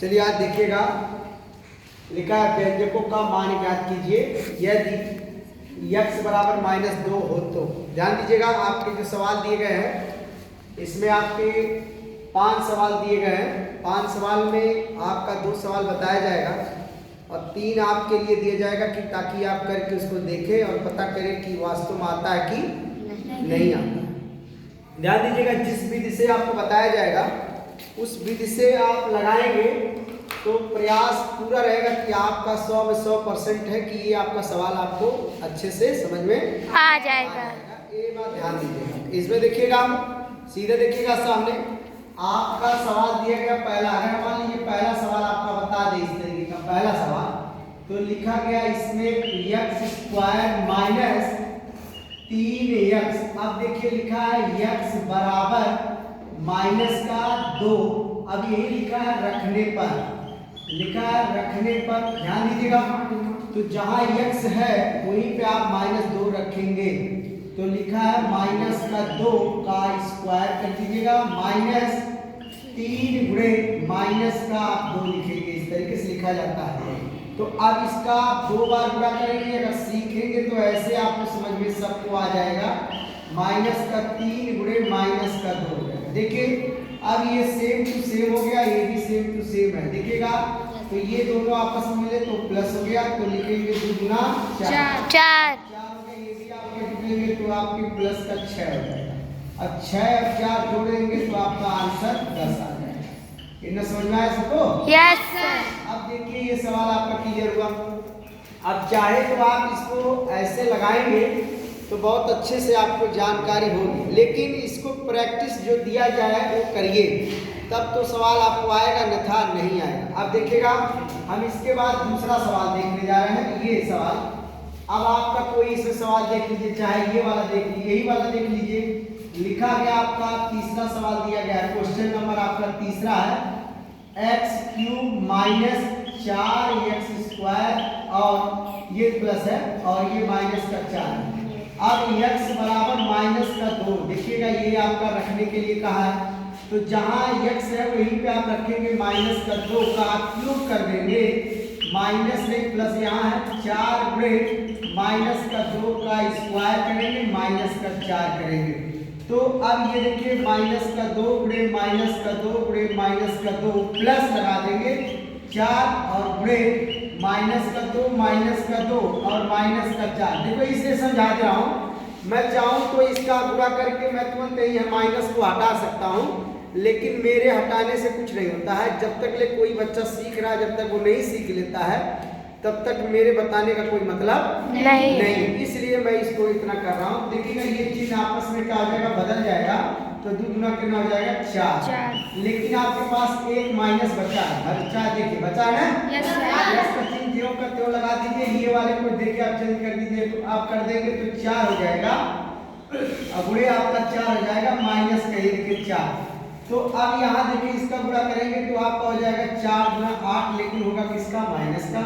चलिए आज देखिएगा, लिखा है व्यंजकों का मान ज्ञात कीजिए यदि x बराबर -2 हो तो। ध्यान दीजिएगा, आपके जो सवाल दिए गए हैं इसमें आपके 5 सवाल दिए गए हैं। 5 सवाल में आपका 2 सवाल बताया जाएगा और 3 आपके लिए दिया जाएगा कि ताकि आप करके उसको देखें और पता करें कि वास्तव में आता है कि नहीं आता। ध्यान दीजिएगा, जिस विधि से आपको बताया जाएगा उस विधि से आप लगाएंगे तो प्रयास पूरा रहेगा कि आपका 100 में 100% है कि ये आपका सवाल आपको अच्छे से समझ में आ जाएगा। ये बात ध्यान दीजिएगा। इसमें देखिएगा, सीधे देखिएगा सामने आपका सवाल दिया गया पहला। अगर मान लीजिए पहला सवाल आपका बता दे इस तरीके का पहला सवाल, तो लिखा गया इसमें x² - 3x। अब देखिए लिखा है x बराबर -2। अब यही लिखा है रखने पर, लिखा है रखने पर। ध्यान दीजिएगा, तो जहां x है वहीं पे आप -2 रखेंगे तो लिखा है -2 का स्क्वायर कर दीजिएगा, -3 गुणे माइनस का आप 2 लिखेंगे। इस तरीके से लिखा जाता है। तो अब इसका आप 2 बार गुणा करेंगे, अगर सीखेंगे तो ऐसे आपको समझ में सबको आ जाएगा। -3 गुणे -2 देखिए, अब ये सेम टू सेम हो गया, ये भी सेम टू सेम है। देखिएगा, तो ये दोनों आपस में मिले तो प्लस हो गया, तो लिखेंगे 2 गुना 4 हो गया। ये भी आपके निकलेंगे तो आपके प्लस का 6 हो जाएगा। अब 6 और 4 जोड़ेंगे तो आपका आंसर 10 आ जाएगा। इतना समझ में आया सबको? Yes sir. अब देखिए ये सवाल आपका क्लियर हुआ। अब चाहे तो आप इसको ऐसे लगाएंगे तो बहुत अच्छे से आपको जानकारी होगी, लेकिन इसको प्रैक्टिस जो दिया जाए वो करिए, तब तो सवाल आपको आएगा, अन्यथा नहीं आएगा। अब देखिएगा, हम इसके बाद दूसरा सवाल देखने जा रहे हैं। ये सवाल, अब आपका कोई इसमें सवाल देख लीजिए, चाहे ये वाला देख लीजिए, यही वाला देख लीजिए। लिखा गया आपका तीसरा सवाल दिया गया है, क्वेश्चन नंबर आपका तीसरा है, x³ - 4x² और ये प्लस है और ये माइनस का 4 है। अब x बराबर -2। देखिएगा, ये आपका रखने के लिए कहा है, तो जहां x है वहीं पे आप रखेंगे -2 का आप क्यूब कर देंगे, माइनस नहीं प्लस यहाँ है 4 गुणे -2 का स्क्वायर करेंगे, -4 करेंगे। तो अब ये देखिए -2 गुणे -2 गुणे -2 प्लस लगा देंगे 4 और गुणे -2 और -4। देखो इसे समझा दे रहा हूँ, मैं चाहूँ तो इसका गुणा करके मैं तुरंत ही माइनस को हटा सकता हूँ, लेकिन मेरे हटाने से कुछ नहीं होता है। जब तक ले कोई बच्चा सीख रहा है, जब तक वो नहीं सीख लेता है तब तक मेरे बताने का कोई मतलब नहीं। इसलिए मैं इसको इतना कर रहा हूँ। देखिएगा, ये चीज आपस में क्या हो जाएगा, बदल जाएगा, तो 2 गुना कितना हो जाएगा 4। लेकिन आपके पास एक माइनस बचा है, बचा देखिए बचा है ना, इसका चिन्ह ज्यों का त्यों लगा दीजिए। ये वाले को देखिए आप चेंज कर दीजिए, तो आप कर देंगे तो 4 हो जाएगा, अब गुणे आपका 4 हो जाएगा, माइनस का ये देखिए 4। तो अब यहाँ देखिए इसका गुणा करेंगे तो आपका हो जाएगा 4 गुना 8, लेकिन होगा किसका, माइनस का।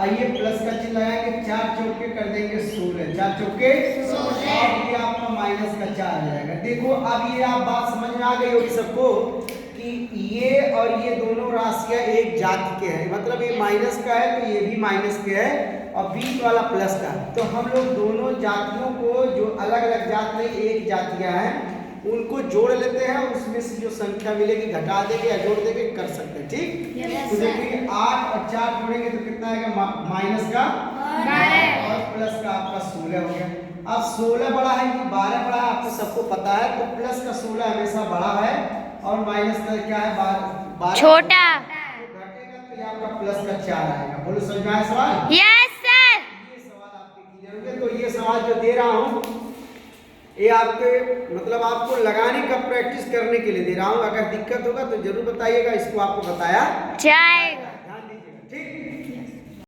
आइए प्लस का चिन्ह लगाएंगे, 4 चौके कर देंगे 16, 4 चौके 16, ये आपका माइनस का 4 आ जाएगा। देखो अब ये आप बात समझ में आ गई होगी सबको कि ये और ये दोनों राशियां एक जाति के हैं, मतलब ये माइनस का है तो ये भी माइनस के है और बीच वाला प्लस का। तो हम लोग दोनों जातियों को, जो अलग अलग जात में एक जातियां हैं, उनको जोड़ लेते हैं और उसमें से जो संख्या मिलेगी घटा देंगे या जोड़ देंगे, कर सकते हैं। ठीक, तो देखिए 8 और 4 जोड़ेंगे तो कितना आएगा, माइनस का और प्लस का आपका 16 हो गया। अब 16 बड़ा है कि 12 बड़ा है, आपको सबको पता है, तो प्लस का 16 हमेशा बड़ा है और माइनस का क्या है, 12 छोटा। तो घटेगा तो ये आपका प्लस का 4 आएगा। बोलो समझ में आया सवाल? Yes sir. ये सवाल आपके क्लियर होंगे। तो ये सवाल जो दे रहा हूँ ये आपके मतलब आपको लगाने का प्रैक्टिस करने के लिए दे रहा हूँ। अगर दिक्कत होगा तो जरूर बताइएगा, इसको आपको बताया जाएगा।